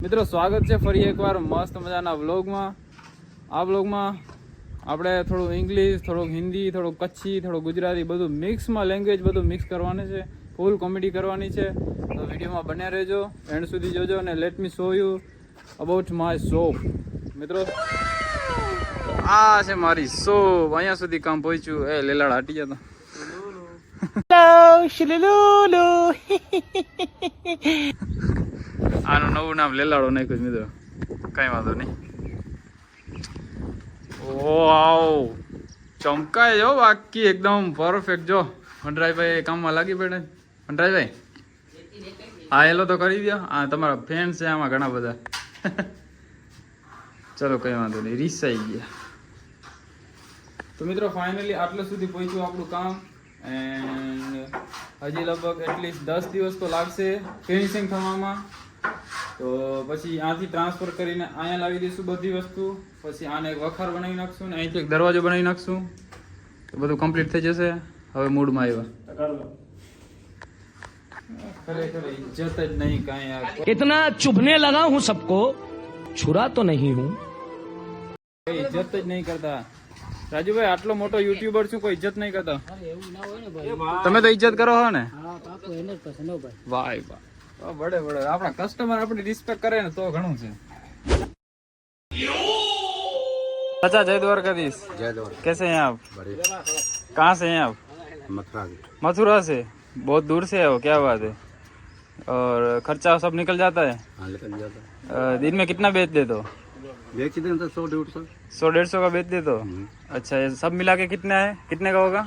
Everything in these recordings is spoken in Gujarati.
મિત્રો સ્વાગત છે ફરી એકવાર મસ્ત મજાના વ્લોગમાં. આ વ્લોગમાં આપણે થોડું ઇંગ્લિશ, થોડુંક હિન્દી, થોડુંક કચ્છી, થોડું ગુજરાતી બધું મિક્સમાં લેંગ્વેજ બધું મિક્સ કરવાની છે. ફૂલ કોમેડી કરવાની છે. તો વિડીયોમાં બન્યા રહેજો, એન્ડ સુધી જોજો અને let me show you about my shop. મિત્રો આ છે મારી શોપ. અહીંયા સુધી કામ પહોંચ્યું. એ લેલાડ હાટી જતો. આનું નવું નામ લેલાડો નાખ્યું મિત્રો. કઈ વાંધો નહીં. વાવ, ચમકાય જો બાકી એકદમ પરફેક્ટ. જો વનરાજભાઈ કામમાં લાગી પડે. વનરાજભાઈ હા હેલો તો કરી દો. હા તમારા ફ્રેન્ડ છે આમાં ઘણા બધા. ચલો કઈ વાંધો નહીં, રીસાઈ ગયા. તો મિત્રો ફાઇનલી આટલે સુધી પહોંચ્યું આપણું કામ. એન્ડ હજી લગભગ એટલીસ્ટ 10 દિવસ તો લાગશે ફિનિશિંગ થવામાં. તો પછી આથી ટ્રાન્સફર કરીને અહીંયા લાવી દઈશું બધી વસ્તુ. પછી આને એક વખાર બનાવી નાખશું ને અહીંથી એક દરવાજો બનાવી નાખશું. તો બધું કમ્પ્લીટ થઈ જશે. હવે મૂડમાં આવ્યા. ખરેખર ઇજ્જત જ નહીં કાંઈ યાર. इतना चुभने लगा हूँ सबको, छुरा तो नहीं हूँ. ઇજ્જત જ નહીં કરતા. રાજુભાઈ આટલો મોટો યુટ્યુબર છું, કોઈ ઇજ્જત નહીં કરતા? તમે તો ઇજ્જત કરો હો ને? ભાઈ વાહ, બડે બડે. આપણા કસ્ટમર આપણી રિસ્પેક્ટ કરે ને તો ઘણું છે. अच्छा जय द्वारकाधीश। जय द्वारका। कैसे हैं आप? बढ़िया। कहाँ से हैं आप? मथुरा। मथुरा से? बहुत दूर से है वो, क्या बात है। और खर्चा सब निकल जाता है? हाँ निकल जाता है। दिन में कितना बेच दे तो? बेच दें तो 100-150। 100-150 का बेच दे तो? अच्छा, ये सब मिला के कितना है, कितने का होगा?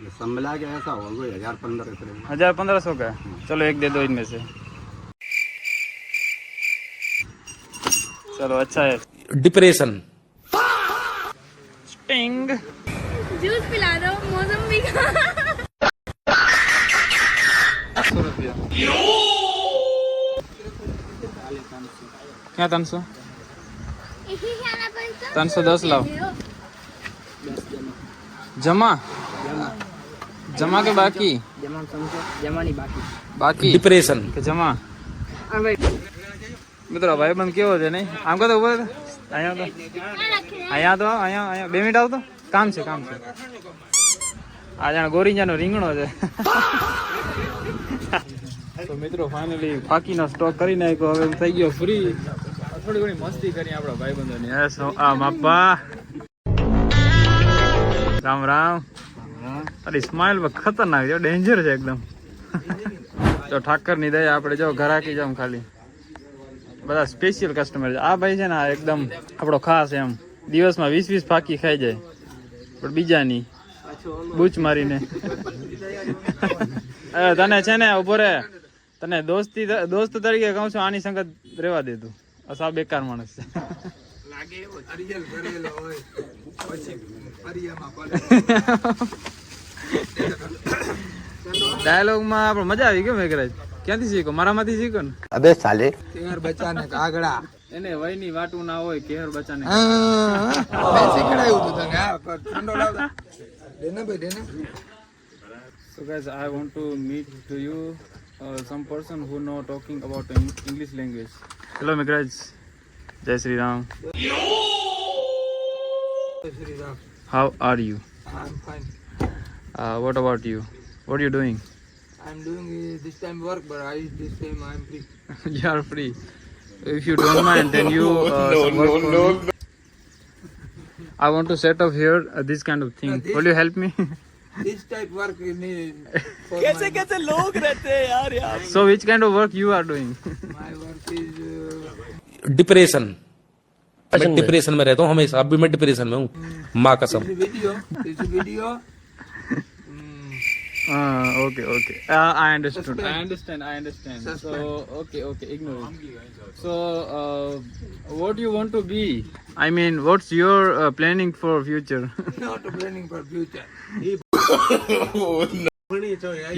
ये सब मिला के ऐसा होगा 1000-1500। 1000-1500 का? चलो एक दे दो इनमें से। चलो अच्छा है। डिप्रेशन स्टिंग जूस पिला दो मौसमी का। 100 रुपया क्या? 300 310 लाओ। जमा जमा के बाकी? बाकी डिप्रेशन કે જમા? મિત્રો ભાઈબંધ કેવો છે નહીં? આમ કહો તો ઉભો રહો. અહીંયા તો અહીંયા 2 મિનિટ આવતો. કામ છે આ જાણે ગોરીંજાનો રીંગણો છે. તો મિત્રો ફાઇનલી ફાકીનો સ્ટોક કરી નાખ્યો. હવે થઈ ગયો ફ્રી. થોડી ઘણી મસ્તી કરી આપણા ભાઈબંધોની. આ માપા રામ રામ. અરે સ્માઇલ પર ખતરનાક છે, ડેન્જર છે એકદમ. તો ઠાકર ની દયા આપણે જો ઘરાકી જામ ખાલી બધા સ્પેશિયલ કસ્ટમર છે. આ ભાઈ છે ને એકદમ આપણો ખાસ એમ દિવસમાં 20-20 ફાકી ખાઈ જાય, પણ બીજાની બૂચ મારીને. તને છે ને ઉભો રે, તને દોસ્ત તરીકે કહું છું, આની સંગત રેવા દે તું. અસા બેકાર માણસ છે. ડાયલોગ માં આપણે મજા આવી ગયો. મેઘરાજ ક્યાંથી શીખો? મારામાંથી શીખો ને. अबे साले કેહર બચાને કાગડા એને વયની વાટું ના હોય. કેહર બચાને મેં શીખડાયું તું તને. હા ઠંડો લાવતા દેને ભાઈ દેને. So guys, I want to meet to you some person who know talking about English language. Hello Megraj. Jai Sri Ram. Shri Ram. How are you? I'm fine. What about you? What are you doing? I'm doing this time work, but this time I'm free. You are free. If you don't mind, then you some work for me. I want to set up here this kind of thing. Will you help me? This type work you need. कैसे लोग रहते हैं यार यार. So which kind of work you are doing? My work is depression. मैं डिप्रेशन में रहता हूँ हमेशा. अभी मैं डिप्रेशन में हूँ, माँ कसम. video. This video. Okay. I understood. I understand. So okay. Ignore it. So what do you want to be? I mean, what's your planning for future? Not planning for future.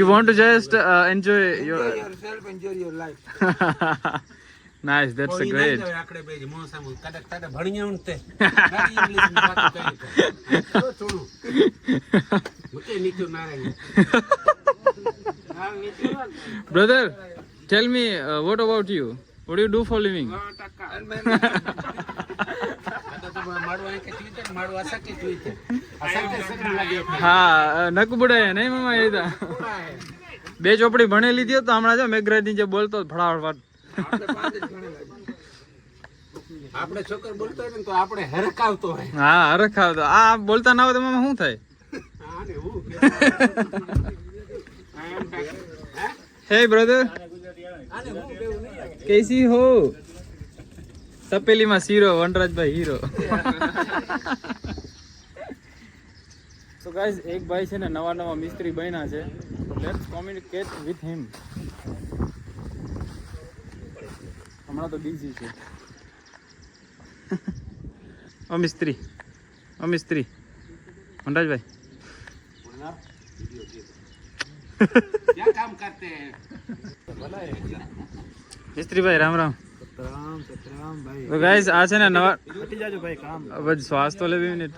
You want to just enjoy your. Enjoy yourself. Enjoy your life. Nice. That's a great. Brother, tell me, what about you? What do you do for living? હા નક બુડાય નહીં મામા એ તો બે ચોપડી ભણેલી હતી તો હમણાં જો મેઘરાજ ની જે બોલતો ફટાફટ આપણે છોકર બોલતો હોય ને તો આપણે હરકાવતો હોય. હા હરખાવતો આ બોલતા ના હોય તો મામા શું થાય? Hey brother, कैसी हो? તપેલીમાં શીરો, વનરાજભાઈ હીરો. So guys, એક ભાઈ છે ને નવા મિસ્ત્રી બન્યા છે. Let's communicate with him. હમણાં તો બિઝી છે. ઓ મિસ્ત્રી વનરાજભાઈ क्या काम करते हैं? મિસ્ત્રી ભાઈ રામ રામ. તો ગાઈસ આ છે ને નવા બસ શ્વાસ તો લે 2 મિનિટ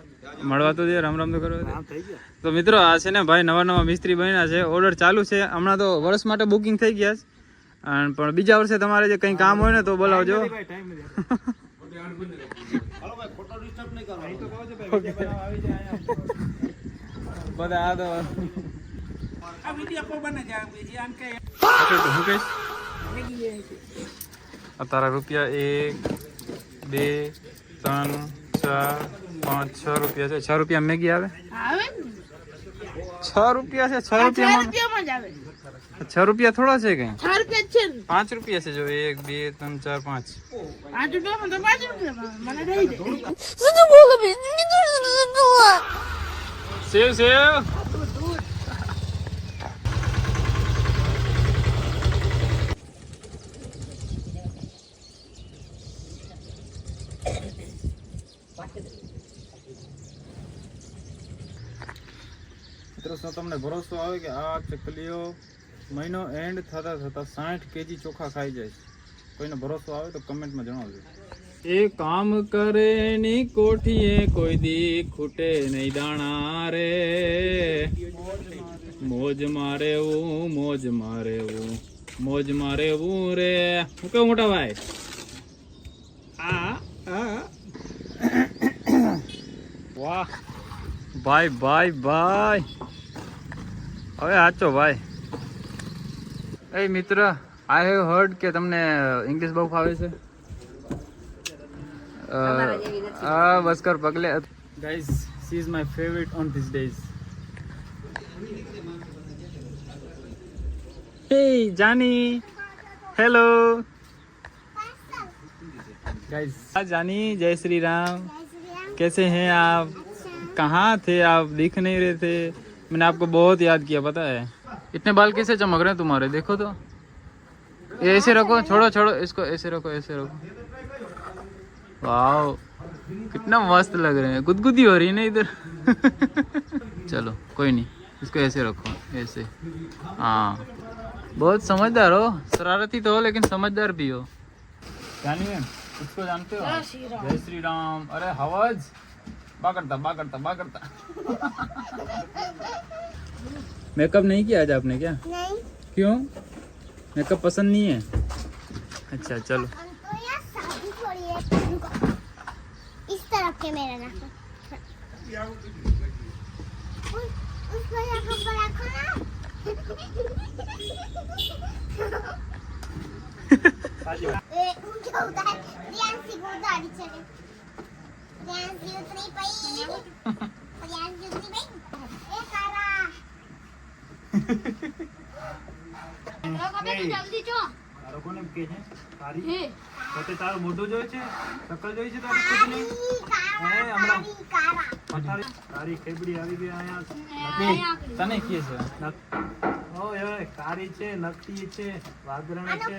મળવા તો દે, રામ રામ તો કરવા દે. તો મિત્રો આ છે ને ભાઈ નવા મિસ્ત્રી બન્યા છે. ઓર્ડર ચાલુ છે. હમણાં તો વર્ષ માટે બુકિંગ થઈ ગયા છે અને પણ બીજા વર્ષે તમારે જે કંઈ કામ હોય ને તો બોલાવજો. બધા આ તો તારા રૂપિયા 1 2 3 4 5 6 રૂપિયા છે. 6 રૂપિયા મેગી આવે? 6 રૂપિયા છે. 6 રૂપિયામાં જ આવે. 6 રૂપિયા થોડા છે કઈ? 6 રૂપિયા છે. 5 રૂપિયા છે. જો 1 2 3 4 5 રૂપિયા મને દઈ દે. સેવ મિત્રો શું તમને ભરોસો આવે કે આ ચકલીઓ મહિનો એન્ડ થતા 60 kg ચોખા ખાઈ જાય છે? કોઈને ભરોસો આવે તો કમેન્ટમાં જણાવજો. એ કામ કરે ની કોઠીએ કોઈ દી ખૂટે નહીં દાણા રે, મોજ મારે રે. હું કેવું મોટા ભાઈ? વાહ ભાઈ હવે સાચો ભાઈ. એ મિત્ર, આઈ હેવ હર્ડ કે તમને ઇંગ્લિશ બહુ ફાવે છે. બસ કર પગલે. Guys, she is my favourite on this days. Hey જાની, હેલો गाइस. जानी, जय श्री राम. कैसे हैं आप? कहाँ थे आप? दिख नहीं रहे थे. मैंने आपको बहुत याद किया, पता है. इतने बाल कैसे चमक रहे हैं तुम्हारे? देखो तो. ये ऐसे रखो, छोड़ो इसको. ऐसे रखो. वाह, कितना मस्त लग रहे हैं. गुदगुदी हो रही है ना इधर. चलो कोई नहीं, इसको ऐसे रखो, ऐसे. हाँ, बहुत समझदार हो. शरारती तो हो लेकिन समझदार भी हो. जानी मैम, उसको जानते हो? जय श्री राम. अरे हवज बा करता. मेकअप नहीं किया आज आपने? क्या नहीं? क्यों? मेकअप पसंद नहीं है? अच्छा चलो. तो यार शादी थोड़ी है. इस तरफ के मेरा नाक उसको यहाँ पर रखो ना. उनके उतार रियांसी को उतारी चले. रियांसी उतरी पई. ए कारा. जल्दी चो. તારો કોને કે છે? તારી તો તારું મોઢું જોઈ છે, શકલ જોઈ છે તારી ખુદ ની. હમણાં તારી ખેબડી આવી ગઈ અહીંયા. તને કે છે? ઓય કારી છે, નકટી છે, વાગરણ છે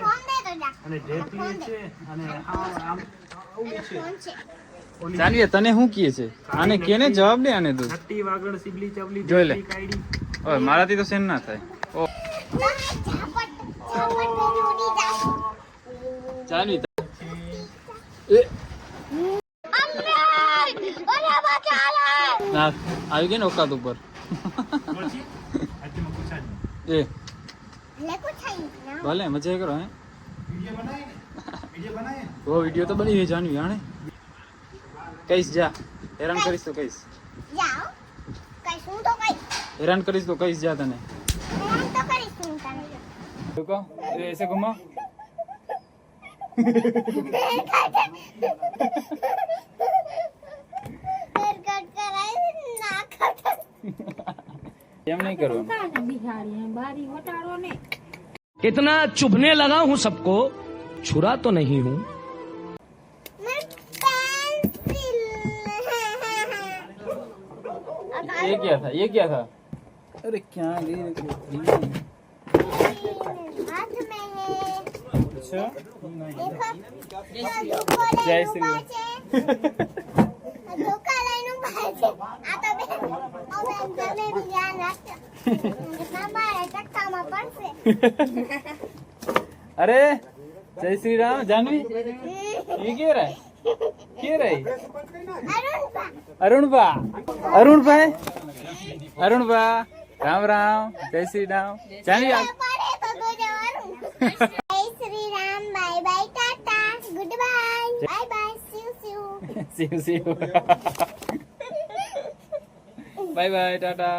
અને ઢેફલી છે અને આમ ઓલી છે. જાનવી, તને શું કહે છે? આને કેને જવાબ દે. આને તું નકટી, વાગણ, સિબલી, ચબલી, જોઈ લે. ઓય મારાથી તો સેન ના થાય. ઓ જાનવી, ના આવી ગઈ ને ઓકાત ઉપર. એ ભલે મજા કરો. હે वो वीडियो तो बनी है जानवी आने कईस जा हैरान करीस तो कईस જાઓ કઈ શું તો કઈ हैरान करीस तो कईस जा तने હું તો કરીશ હું તને रुको ये ऐसे घुमा હેરકટ કરાય ના કટ એમ નહીં કરવાનું इतना चुभने लगा हूँ सबको छुरा तो नहीं हूँ मैं पेंसिल ये क्या था अरे क्या गई हाथ में है अच्छा देखो जय श्री राम। ધોકા લઈને ઉભા છે આ તો બે હવે તમે બી ધ્યાન રાખજો ના મારે ચક્કામાં પડશે अरे जय श्री राम जानवी ये क्या रहा है અરુણ બા अरुण बा राम राम जय श्री राम जानवी आप પડે તો તો જવાનું જય Shri Ram bye bye tata good bye bye bye see you see you see you bye bye Tata